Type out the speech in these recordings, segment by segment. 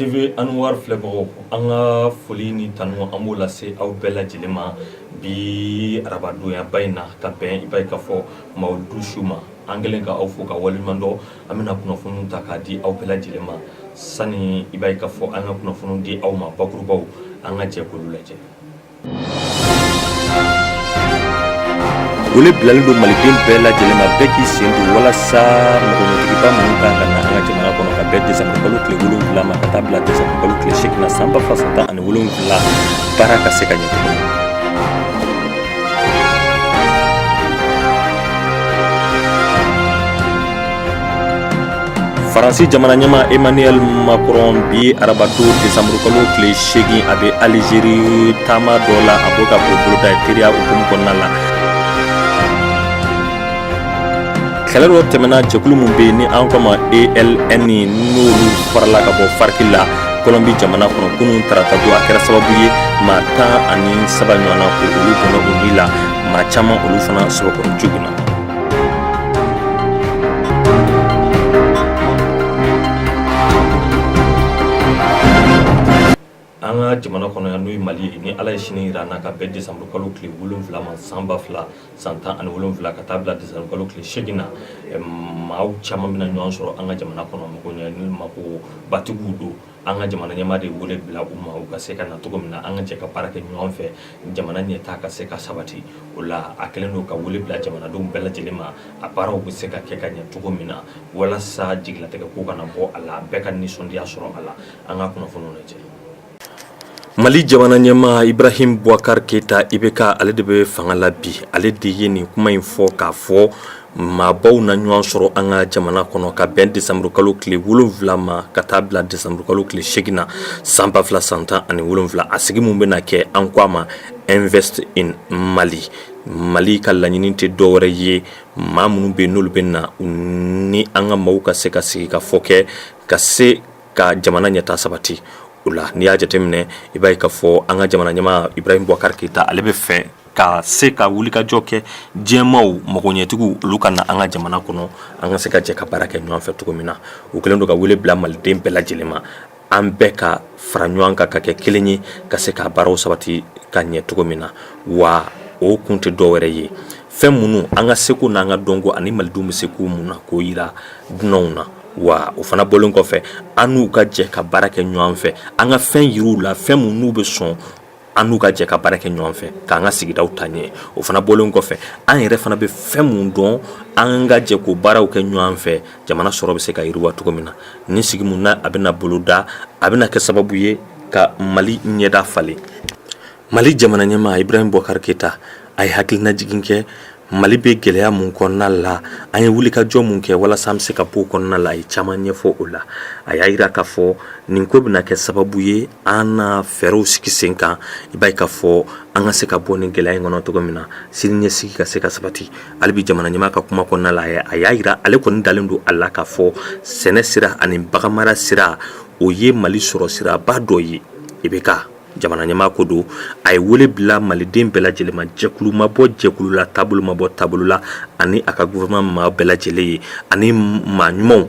TV Anwar filɛbagaw an ka foli ni tanu an b'o lase aw bɛɛ lajɛlen ma bi arabadonya in na ka bɛn i b'a ye k'a fɔ Mawuludu su ma an kɛlen ka aw fo ka waleɲuman dɔn an bɛna kunnafoniw ta k'a di aw bɛɛ lajɛlen ma sani i b'a ye k'a fɔ an ka kunnafoniw di aw ma bakurubaw an ka jɛ k'olu lajɛ. Wele bilalen don maliden bɛɛ lajɛlen ma bɛɛ k'i sen don walasa mɔgɔɲɔtigiba minnu kan ka na an ka jamana kɔnɔ ka bɛn décembre kalo tile 7 ma ka taa bila décembre kalo tile 8 na san 2017 baara ka se ka ɲɛ cogo min. Faransi jamana ɲɛma Emmanuel Macron bi arabado décembre kalo tile 8 a bɛ Algérie taama dɔ la a bɔ ka boloda teriya hukumu kɔnɔna la. Kɛlɛ dɔ tɛmɛna jɛkulu min bɛ yen ni an kama ALN n'olu farala ka bɔ FARC la Colombie jamana kɔnɔ kunun tarata don a kɛra sababu ye maa 17 ɲɔgɔnna ko olu bɔnna o ni la maa caman olu fana sɛbɛkɔrɔ joginna. An ka jamana kɔnɔ yan n'o ye Mali ye ni Ala ye sini jira an na ka bɛn décembre kalo tile 7 ma san 2017 ka taa bila décembre kalo tile 8 na maaw caman bɛna ɲɔgɔn sɔrɔ an ka jamana kɔnɔ mako batigiw don an ka jamana ɲɛmaa de wele bila u ma u ka se ka na cogo min na an ka jɛ ka baara kɛ ɲɔgɔn fɛ jamana ɲɛtaa ka se ka sabati o la a kɛlen don ka wele bila jamanadenw bɛɛ lajɛlen ma a baaraw bɛ se ka kɛ ka ɲɛ cogo min na walasa jigilatigɛ ko kana bɔ a la bɛɛ ka nisɔndiya sɔrɔ a la an ka kunnafoniw lajɛ. Mali jamana ɲɛmaa Ibrahim Boubacar Keita IBK ale de bɛ fanga la bi ale de ye nin kuma in fɔ k'a fɔ maabaw na ɲɔgɔn sɔrɔ an ka jamana kɔnɔ ka bɛn décembre kalo tile 7 ma ka taa bila décembre kalo tile 8 na san 2017 a sigi mun bɛna kɛ an ko a ma Invest in Mali. Mali ka laɲini tɛ dɔwɛrɛ ye maa minnu bɛ n'olu bɛ na ni an ka maaw ka se ka sigi ka fɔ kɛ ka se ka jamana ɲɛtaa sabati. Ola n'i y'a jateminɛ i b'a ye k'a fɔ an ka jamana ɲɛmaa Ibrahim Boubacar Keita ale bɛ fɛ ka se ka wulikajɔ kɛ diɲɛmaaw mɔgɔɲɛtigiw olu ka na an ka jamana kɔnɔ an ka se ka jɛ ka baara kɛ ɲɔgɔn fɛ cogo min na u kɛlen don ka wele bila maliden bɛɛ lajɛlen ma an bɛɛ ka fara ɲɔgɔn kan ka kɛ kelen ye ka se ka baaraw sabati ka ɲɛ cogo min na wa o kun tɛ dɔwɛrɛ ye fɛn minnu an ka seko n'an ka dɔnko ani malidenw bɛ se k'u mun na k'o yira dunanw na wa o fana bɔlen kɔfɛ an n'u ka jɛ ka baara kɛ ɲɔgɔn fɛ an ka fɛn yiriw la fɛn mun n'u bɛ sɔn an n'u ka jɛ ka baara kɛ ɲɔgɔn fɛ k'an ka sigidaw ta ɲɛ o fana bɔlen kɔfɛ an yɛrɛ fana bɛ fɛn mun dɔn an ka jɛ k'o baaraw kɛ ɲɔgɔn fɛ jamana sɔrɔ bɛ se ka yiriwa cogo min na ni sigi mun na a bɛna boloda a bɛna kɛ sababu ye ka Mali ɲɛda falen. Mali jamana ɲɛmaa Ibrahim Boubacar Keita a ye hakilina jigin kɛ Mali bɛ gɛlɛya mun kɔnɔna la an ye wulikajɔ mun kɛ walasa an bɛ se ka bɔ kɔnɔna la a ye caman ɲɛfɔ o la a y'a jira k'a fɔ nin ko bɛna kɛ sababu ye an na fɛɛrɛw sigi sen kan i b'a ye k'a fɔ an ka se ka bɔ nin gɛlɛya in kɔnɔ cogo min na siniɲɛsigi ka se ka sabati hali bi jamana ɲɛmaa ka kuma kɔnɔna la a y'a jira ale kɔni dalen don a la k'a fɔ sɛnɛ sira ani baganmara sira o ye Mali sɔrɔ siraba dɔ ye IBK jamana ɲɛmaa ko don a ye wele bila maliden bɛɛ lajɛlen ma jɛkulu ma bɔ jɛkulu la taabolo ma bɔ taabolo la ani a ka gouvernement maa bɛɛ lajɛlen ye ani maa ɲumanw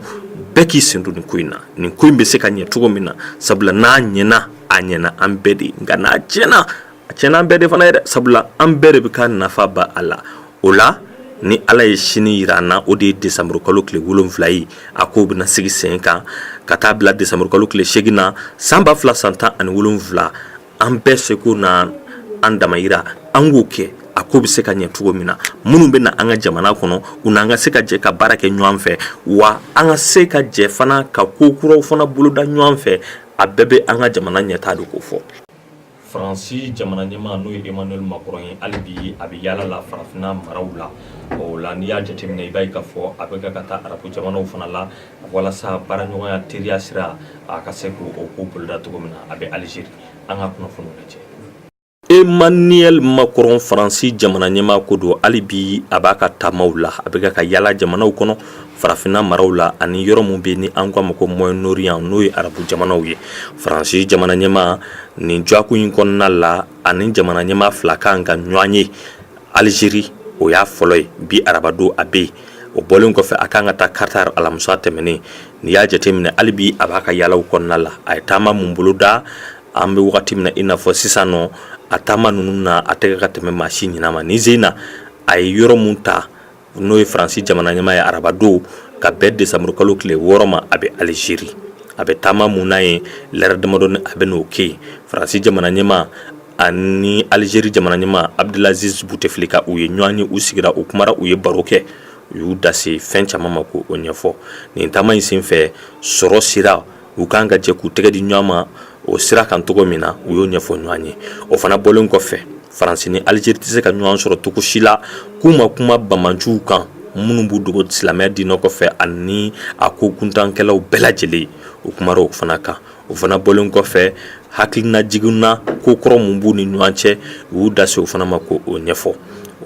bɛɛ k'i sen don nin ko in na nin ko in bɛ se ka ɲɛ cogo min na sabula n'a ɲɛna a ɲɛna an bɛɛ de nka n'a tiɲɛna a tiɲɛna an bɛɛ de fana ye dɛ sabula an bɛɛ de bɛ ka nafa ba a la o la ni Ala ye sini jira an na o de ye décembre kalo tile 7 ye a ko bɛna sigi sen kan ka taa bila décembre kalo tile 8 na san 2017 an bɛɛ seko na an damayira an k'o kɛ a ko bɛ se ka ɲɛ cogo min na minnu bɛ na an ka jamana kɔnɔ u n'an ka se ka jɛ ka baara kɛ ɲɔgɔn fɛ wa an ka se ka jɛ fana ka ko kuraw fana boloda ɲɔgɔn fɛ a bɛɛ bɛ an ka jamana ɲɛtaa de ko fɔ. Faransi jamana ɲɛmaa n'o ye Emmanuel Macron ye hali bi a bɛ yaala la farafinna maraw la o la n'i y'a jateminɛ i b'a ye k'a fɔ a bɛ ka taa arabu jamanaw fana la walasa baaraɲɔgɔnya teriya sira a ka se k'o ko boloda cogo min na a bɛ Algérie an ka kunnafoniw lajɛ. Emmanuel Macron Faransi jamana ɲɛmaa ko don hali bi a b'a ka taamaw la a bɛ ka yaala jamanaw kɔnɔ farafinna maraw la ani yɔrɔ mun bɛ ni an ko ma ko Moyen-Orient n'o ye arabu jamanaw ye Faransi jamana ɲɛmaa nin jɔku in kɔnɔna la ani jamana ɲɛmaa fila kan ka ɲɔgɔn ye Algérie o y'a fɔlɔ ye bi arabado a bɛ o bɔlen kɔfɛ a kan ka taa Qatar alamisa tɛmɛnen ni y'a jateminɛ hali bi a b'a ka yaalaw kɔnɔna la a ye taama mun bolo da an bɛ wagati min na i n'a fɔ sisan nɔ a taama ninnu na a tɛgɛ ka tɛmɛ maa si ɲin'a ma ni Zeyna a ye yɔrɔ mun ta n'o ye Faransi jamana ɲɛmaa ye arabadon ka bɛn desanburu kalo tile 6 ma a bɛ Algérie a bɛ taama mun na ye lɛrɛ damadɔni a bɛ n'o kɛ yen Faransi jamana ɲɛmaa ani Algérie jamana ɲɛmaa Abdelaziz Bouteflika u ye ɲɔgɔn ye u sigira u kumara u ye baro kɛ u y'u da se fɛn caman ma ko o ɲɛfɔ nin taama in senfɛ sɔrɔ sira u kan ka jɛ k'u tɛgɛ di ɲɔgɔn ma o sira kan cogo min na u y'o ɲɛfɔ ɲɔgɔn ye o fana bɔlen kɔfɛ Faransi ni Algérie tɛ se ka ɲɔgɔn sɔrɔ cogo si la k'u ma kuma bamanciw kan minnu b'u dogo silamɛya diinɛ kɔfɛ ani a ko kuntankɛlaw bɛɛ lajɛlen u kumara o fana kan o fana bɔlen kɔfɛ hakilina jiginna ko kɔrɔ mun b'u ni ɲɔgɔn cɛ u y'u da se o fana ma ko o ɲɛfɔ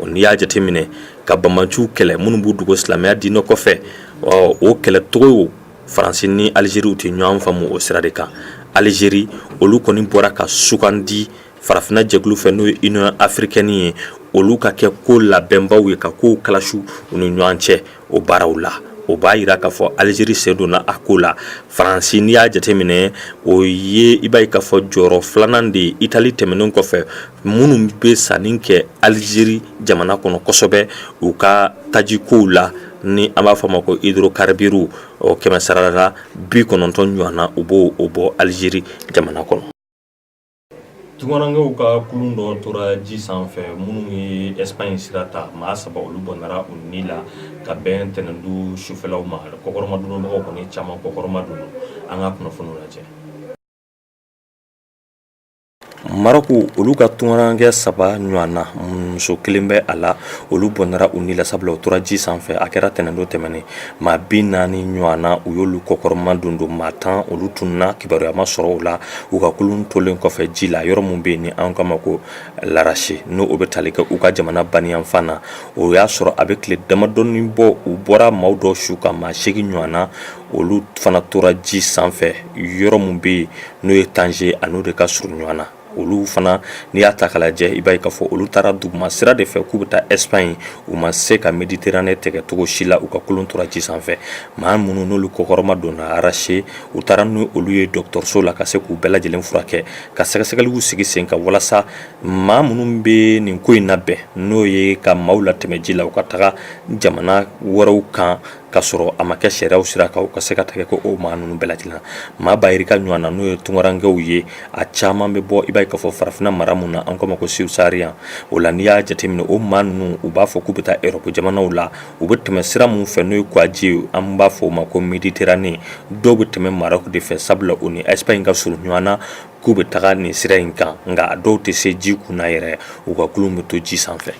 n'i y'a jateminɛ ka bamanciw kɛlɛ minnu b'u dogo silamɛya diinɛ kɔfɛ o kɛlɛ togo Faransi ni Algérie tɛ ɲɔgɔn faamu o sira de kan Algérie olu kɔni bɔra ka sugandi farafinna jɛkulu fɛ n'o ye Union africaine ye olu ka kɛ ko labɛnbaw ye ka kow kalasiw u ni ɲɔgɔn cɛ o baaraw la o b'a yira k'a fɔ Algérie sen donna a ko la Faransi n'i y'a jateminɛ o ye i b'a ye k'a fɔ jɔyɔrɔ filanan de ye Itali tɛmɛnen kɔfɛ minnu bɛ sanni kɛ Algérie jamana kɔnɔ kosɛbɛ u ka tajikow la ni an b'a fɔ ma ko hydrocarbures o 190 ɲɔgɔnna u b'o bɔ Algérie jamana kɔnɔ. Tungarankew ka kulun dɔ tora ji sanfɛ minnu ye Espagne sira ta maa 3 olu bɔnara u ni la ka bɛn tɛnɛndu sufɛlaw ma kɔkɔrɔma dunbagaw kɔni caman kɔkɔrɔma dunu an ka kunnafoniw lajɛ. Maroku olu ka tungarankɛ 3 ɲɔgɔnna muso kelen bɛ a la olu bɔnara u ni la sabula o tora ji sanfɛ a kɛra tɛnɛndo tɛmɛnen maa 40 ɲɔgɔnna u y'olu kɔkɔrɔma dundu maa 10 olu tununa kibaruya ma sɔrɔ o la u ka kulun tolen kɔfɛ ji la yɔrɔ mun bɛ yen ni an kama ko Larache n'o o bɛ tali kɛ u ka jamana baniyanfan na o y'a sɔrɔ a bɛ tile damadɔni bɔ u bɔra maaw dɔ su ka maa 8 ɲɔgɔnna olu fana tora ji sanfɛ yɔrɔ mun bɛ yen n'o ye Tanger a n'o de ka surun ɲɔgɔn na olu fana n'i y'a ta k'a lajɛ i b'a ye k'a fɔ olu taara duguma sira de fɛ k'u bɛ taa Espagne u ma se ka Méditerranée tɛgɛ cogo si la u ka kulun tora ji sanfɛ maa minnu n'olu kɔkɔrɔma donna Arache u taara ni olu ye dɔgɔtɔrɔso la ka se k'u bɛɛ lajɛlen furakɛ ka sɛgɛsɛgɛliw sigi sen kan walasa maa minnu bɛ nin ko in labɛn n'o ye ka maaw latɛmɛ ji la u ka taga jamana wɛrɛw kan ka sɔrɔ a ma kɛ sariyaw sira kan u ka se ka tɛgɛ ko o maa ninnu bɛɛ lajɛlen maa bayirika ɲɔgɔn na n'o ye tungarankew ye a caman bɛ bɔ i b'a ye k'a fɔ farafinna mara mun na an k'o ma ko Subsaharian o la n'i y'a jateminɛ o maa ninnu u b'a fɔ k'u bɛ taa Europe jamanaw la u bɛ tɛmɛ sira mun fɛ n'o ye Kouaji ye an b'a fɔ o ma ko Méditerranée dɔw bɛ tɛmɛ Maroc de fɛ sabula u ni Espagne ka surun ɲɔgɔn na k'u bɛ taga nin sira in kan nka a dɔw tɛ se ji kunna yɛrɛ u ka kulun bɛ to ji sanfɛ.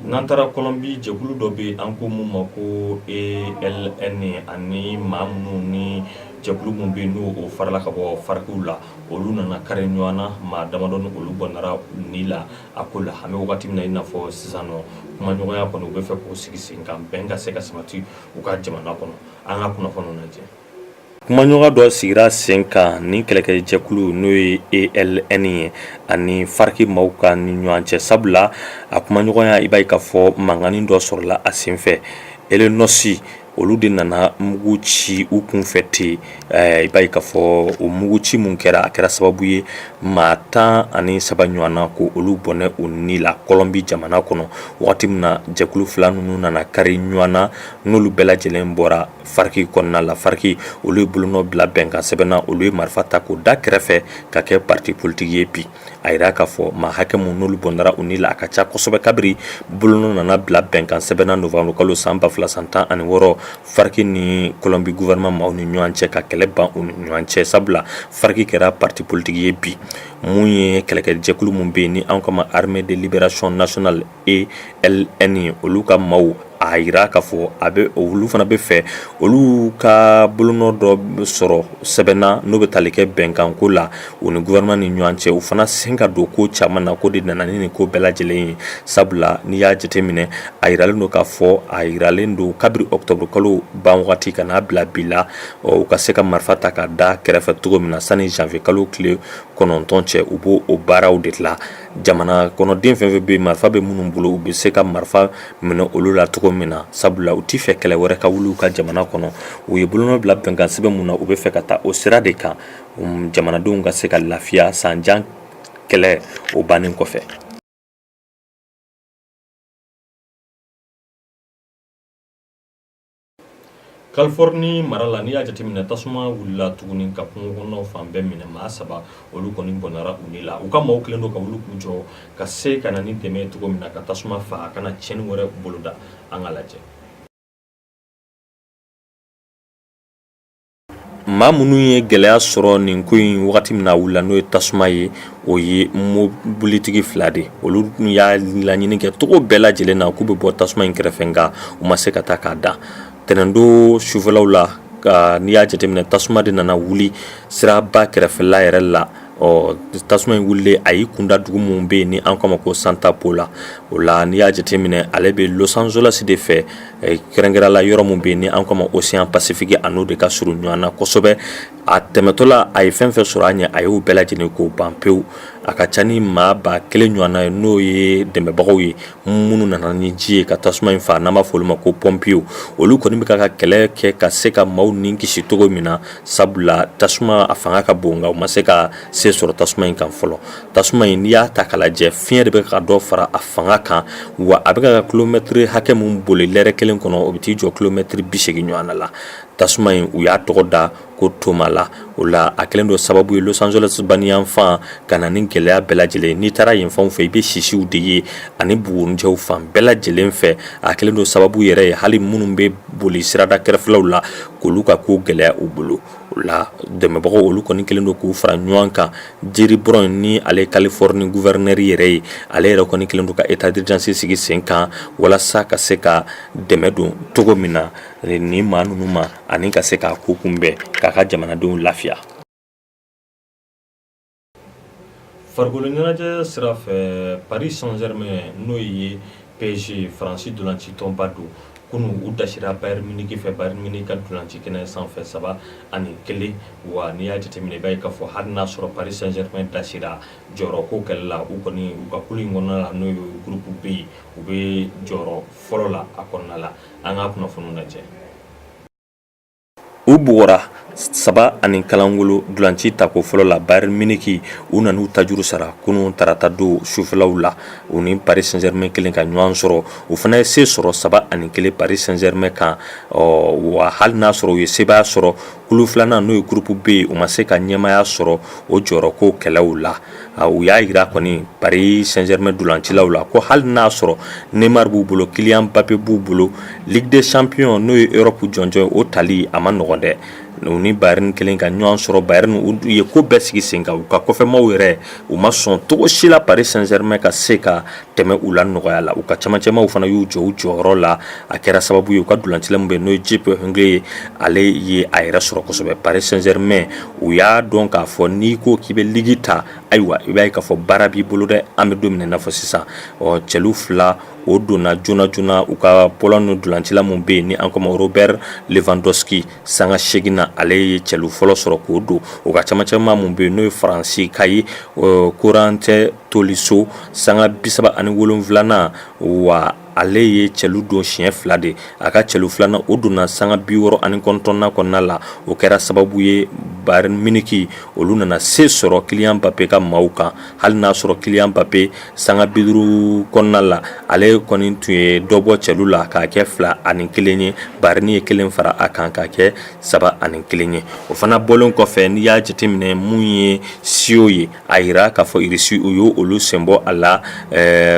N'an taara Colombie jɛkulu dɔ bɛ an ko mun ma ko ALN ani maa minnu ni jɛkulu mun bɛ n'o farala ka bɔ FARC la olu nana kari ɲɔgɔn na maa damadɔni olu bɔnara ni la a ko la an bɛ wagati min na i n'a fɔ sisan nɔ kumaɲɔgɔnya kɔni u bɛ fɛ k'o sigi sen kan bɛn ka se ka sabati u ka jamana kɔnɔ an ka kunnafoniw lajɛ. Kumaɲɔgɔn dɔ sigira sen kan ni kɛlɛkɛjɛkulu n'o ye ALN ye ani FARC maaw ka ni ɲɔgɔn cɛ sabula a kumaɲɔgɔnya i b'a ye k'a fɔ mankanni dɔ sɔrɔla a sen fɛ Elenossi olu de nana mugu ci u kunfɛ ten i b'a ye k'a fɔ o mugu ci mun kɛra a kɛra sababu ye maa 13 ɲɔgɔnna ko olu bɔnɛ u ni la Colombie jamana kɔnɔ wagati min na jɛkulu fila ninnu nana kari ɲɔgɔn na n'olu bɛɛ lajɛlen bɔra FARC kɔnɔna la FARC olu ye bolonɔ bila bɛnkan sɛbɛnna olu ye marifa ta k'o da kɛrɛfɛ ka kɛ parti politique ye bi a yira k'a fɔ maa hakɛ mun n'olu bɔnara u ni la a ka ca kosɛbɛ kabiri bolonɔ nana bila bɛnkan sɛbɛnna novembre kalo san 2016 FARC ni Colombie gouvernement maaw ni ɲɔgɔn cɛ ka kɛlɛ ban u ni ɲɔgɔn cɛ sabula FARC kɛra parti politique ye bi mun ye kɛlɛkɛjɛkulu mun bɛ yen ni an kama Armée de Libération Nationale ALN olu ka maaw a yira k'a fɔ a bɛ olu fana bɛ fɛ olu ka bolonɔ dɔ sɔrɔ sɛbɛnna n'o bɛ tali kɛ bɛnkanko la u ni gouvernement ni ɲɔgɔn cɛ u fana sen ka don ko caman na ko de nana ni nin ko bɛɛ lajɛlen ye sabula n'i y'a jateminɛ a yiralen don k'a fɔ a yiralen don kabiri octobre kalo ban wagati ka n'a bila bi la u ka se ka marifa ta ka da kɛrɛfɛ cogo min na sani janvier kalo tile 9 cɛ u b'o baaraw de la jamana kɔnɔden fɛn fɛn bɛ marifa bɛ minnu bolo u bɛ se ka marifa minɛ olu la cogo min na sabula u tɛ fɛ kɛlɛ wɛrɛ ka wuli u ka jamana kɔnɔ u ye bolonɔ bila bɛnkan sɛbɛn mun na u bɛ fɛ ka taa o sira de kan jamanadenw ka se ka lafiya sanjan kɛlɛ o bannen kɔfɛ. Californie mara la n'i y'a jateminɛ tasuma wulila tuguni ka kungo kɔnɔnaw fan bɛɛ minɛ maa 3 olu kɔni bɔnara u ni la u ka maaw kelen don ka wuli k'u jɔ ka se ka na ni dɛmɛ ye cogo min na ka tasuma fa a kana tiɲɛni wɛrɛ boloda an ka lajɛ. maa minnu ye gɛlɛya sɔrɔ nin ko in wagati min na wulila n'o ye tasuma ye o ye mobilitigi 2 de olu y'a laɲini kɛ cogo bɛɛ lajɛlen na k'u bɛ bɔ tasuma in kɛrɛfɛ nka u ma se ka taa k'a dan tɛnɛndo sufɛlaw la n'i y'a jateminɛ tasuma de nana wuli siraba kɛrɛfɛla yɛrɛ la tasuma in wulilen a y'i kunda dugu mun bɛ yen ni an k'a ma ko Santa Paula o la n'i y'a jateminɛ ale bɛ Los Angeles de fɛ kɛrɛnkɛrɛnla yɔrɔ mun bɛ yen ni an k'a ma Océan Pacifique a n'o de ka surun ɲɔgɔn na kosɛbɛ a tɛmɛtɔla a ye fɛn fɛn sɔrɔ a ɲɛ a y'o bɛɛ lajɛlen k'o ban pewu a ka ca ni maa 1000 ɲɔgɔnna ye n'o ye dɛmɛbagaw ye minnu nana ni ji ye ka tasuma in faa n'an b'a fɔ olu ma ko pompiers olu kɔni bɛ ka kɛlɛ kɛ ka se ka maaw ni kisi cogo min na sabula tasuma a fanga ka bon nka u ma se ka se sɔrɔ tasuma in kan fɔlɔ tasuma in n'i y'a ta k'a lajɛ fiɲɛ de bɛ ka dɔ fara a fanga kan wa a bɛ ka kilomɛtiri hakɛ mun boli lɛrɛ kelen kɔnɔ o bɛ t'i jɔ kilomɛtiri 80 ɲɔgɔnna la tasuma in u y'a tɔgɔ da ko Toma la o la a kɛlen don sababu ye Los Angeles baniyan fan ka na ni gɛlɛya bɛɛ lajɛlen n'i taara yen fanw fɛ i bɛ sisiw de ye ani bugurijɛw fan bɛɛ lajɛlen fɛ a kɛlen don sababu yɛrɛ ye hali minnu bɛ boli sirada kɛrɛfɛlaw la k'olu ka ko gɛlɛya u bolo o la dɛmɛbagaw olu kɔni kɛlen don k'u fara ɲɔgɔn kan Jerry Brown ni ale Californie gouverneur yɛrɛ ye ale yɛrɛ kɔni kɛlen don ka état d'urgence sigi sen kan walasa ka se ka dɛmɛ don cogo min na ni maa ninnu ma ani ka se k'a ko kunbɛn k'a ka jamanadenw lafiya. Farikolo ɲɛnajɛ sira fɛ Paris Saint-Germain n'o ye PSG Faransi dolanci tɔnba don kunu u dasira Bayern Munich fɛ Bayern Munich ka dolanci kɛnɛ sanfɛ 3-1 wa n'i y'a jateminɛ i b'a ye k'a fɔ hali n'a sɔrɔ Paris Saint-Germain dasira jɔyɔrɔ ko kɛlɛ la u kɔni u ka kulu in kɔnɔna la n'o ye groupe B u bɛ jɔyɔrɔ fɔlɔ la a kɔnɔna la an ka kunnafoniw lajɛ. U bugɔra 7-0 dolanci tako fɔlɔ la Bayern Munich u nan'u tajuru sara kunun tarata don sufɛlaw la u ni Paris Saint-Germain kelen ka ɲɔgɔn sɔrɔ u fana ye se sɔrɔ 7-1 Paris Saint-Germain kan wa hali n'a sɔrɔ u ye sebaya sɔrɔ kulu filanan n'o ye groupe B u ma se ka ɲɛmaya sɔrɔ o jɔyɔrɔko kɛlɛw la u y'a yira kɔni Paris Saint-Germain dolancilaw la ko hali n'a sɔrɔ Neymar b'u bolo Kylian Mbappé b'u bolo Ligue des Champions n'o ye Europe jɔnjɔn o tali a ma nɔgɔn dɛ u ni Bayern kelen ka ɲɔgɔn sɔrɔ Bayern u ye ko bɛɛ sigi sen kan u ka kɔfɛmaw yɛrɛ u ma sɔn cogo si la Paris Saint-Germain ka se ka tɛmɛ u la nɔgɔya la u ka camancɛmaw fana y'u jɔ u jɔyɔrɔ la a kɛra sababu ye u ka dolancila min bɛ n'o ye Jupp Heynckes ale ye a yɛrɛ sɔrɔ kosɛbɛ Paris Saint-Germain u y'a dɔn k'a fɔ n'i ko k'i bɛ ligi ta ayiwa i b'a ye k'a fɔ baara b'i bolo dɛ an bɛ don min na i n'a fɔ sisan cɛlu 2 o donna joona joona u ka Pologne dolancila min bɛ yen ni an ko ma Robert Lewandowski sanga 8 na ale ye cɛlu fɔlɔ sɔrɔ k'o don u ka camancɛma min bɛ yen n'o ye Faransi ka ye Corentin Tolisso sanga 37nan wa ale ye cɛlu don siɲɛ 2 de a ka cɛlu 2nan o donna sanga 69nan kɔnɔna la o kɛra sababu ye Bayern Munich olu nana se sɔrɔ Kylian Mbappé ka maaw kan hali n'a sɔrɔ Kylian Mbappé sanga 50 kɔnɔna la ale kɔni tun ye dɔ bɔ cɛlu la k'a kɛ 2-1 ye Bayern ye 1 fara a kan k'a kɛ 3-1 ye o fana bɔlen kɔfɛ n'i y'a jateminɛ mun ye CEO ye a yira k'a fɔ Irisi u y'o olu senbɔ a la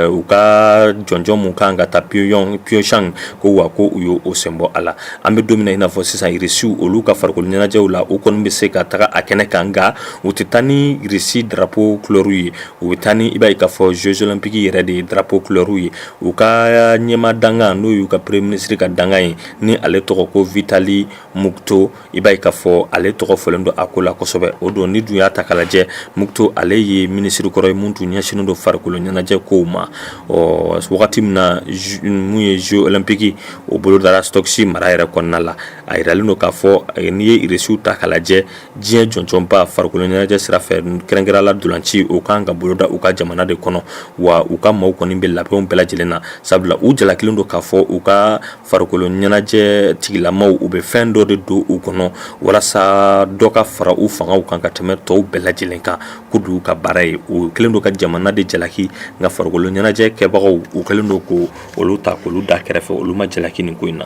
u ka jɔnjɔn mun kan ka taa Pyeongchang ko wa ko u y'o senbɔ a la an bɛ don min na i n'a fɔ sisan Irisi olu ka farikolo ɲɛnajɛw la u kɔni bɛ se ka taga a kɛnɛ kan nka u tɛ taa ni Irisi drapeau couleur ye u bɛ taa ni i b'a ye k'a fɔ Jeux olympiques yɛrɛ de ye drapeau couleur ye u ka ɲɛma dangan n'o y'u ka premier ministre ka dangan ye ni ale tɔgɔ ko Vitali Mukto i b'a ye k'a fɔ ale tɔgɔ fɔlen don a ko la kosɛbɛ o don ni dun y'a ta k'a lajɛ Mukto ale ye ministre kɔrɔ ye mun tun ɲɛsinnen don farikolo ɲɛnajɛ kow ma wagati min na mun ye Jeux olympiques o bolo dara Stockholm mara yɛrɛ kɔnɔna la a yiralen don k'a fɔ n'i ye Irisiw ta k'a lajɛ diɲɛ jɔnjɔnba farikolo ɲɛnajɛ sira fɛ kɛrɛnkɛrɛnla dolanci o kan ka boloda u ka jamana de kɔnɔ wa u ka maaw kɔni bɛ labɛnw bɛɛ lajɛlen na sabula u jalakilen don k'a fɔ u ka farikolo ɲɛnajɛ tigilamaw u bɛ fɛn dɔ de don u kɔnɔ walasa dɔ ka fara u fangaw kan ka tɛmɛ tɔw bɛɛ lajɛlen kan ko du ka baara ye o kɛlen don ka jamana de jalaki nka farikolo ɲɛnajɛ kɛbagaw u kɛlen don ko olu ta k'olu da kɛrɛfɛ olu ma jalaki nin ko in na.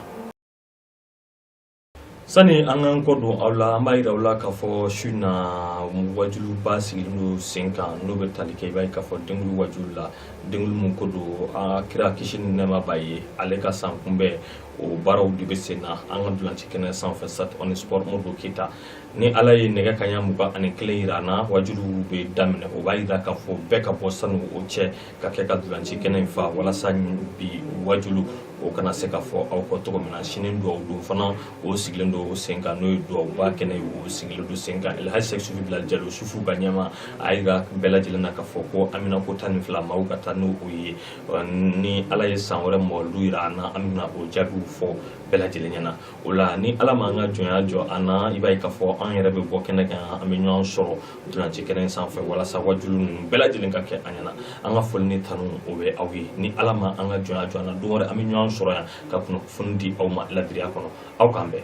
Sani an k'an kɔ don aw la an b'a yira aw la k'a fɔ su na wajuluba sigilen don sen kan n'o bɛ tali kɛ i b'a ye k'a fɔ dengulu wajulu la dengulu mun ko don an kira kisi ni nɛɛma b'a ye ale ka san kunbɛn o baaraw de bɛ sen na an ka dolanci kɛnɛ sanfɛ Sat on Sport Modibo Keyita ni ala ye nɛgɛ kaɲa 21 yira an na wajulu bɛ daminɛ o b'a yira k'a fɔ bɛɛ ka bɔ sanu o cɛ ka kɛ ka dolanci kɛnɛ in fa walasa bi wajulu o kana se ka fɔ aw kɔ cogo min na sini duwawu don fana o sigilen don o sen kan n'o ye duwawuba kɛnɛ ye o sigilen don sen kan Elhaji Sɛki Sufi Bilali Jalo Sufu ka ɲɛma a yira bɛɛ lajɛlen na k'a fɔ ko Amina ko 12 maaw ka taa n'o ye ni ala ye san wɛrɛ mɔlu yira an na an bɛna o jaabiw fɔ bɛɛ lajɛlen ɲɛna o la ni ala ma an ka jɔnya jɔ an na i b'a ye k'a fɔ an yɛrɛ bɛ bɔ kɛnɛ kan an bɛ ɲɔgɔn sɔrɔ dolanci kɛnɛ sanfɛ walasa wajulu ninnu bɛɛ lajɛlen ka kɛ an ɲɛna an ka foli ni tanu o bɛ aw ye ni ala ma an ka jɔnya jɔ an na don wɛrɛ an bɛ ɲɔgɔn sɔrɔ yan ka kunnafoni di aw ma ladiriya kɔnɔ aw k'an bɛn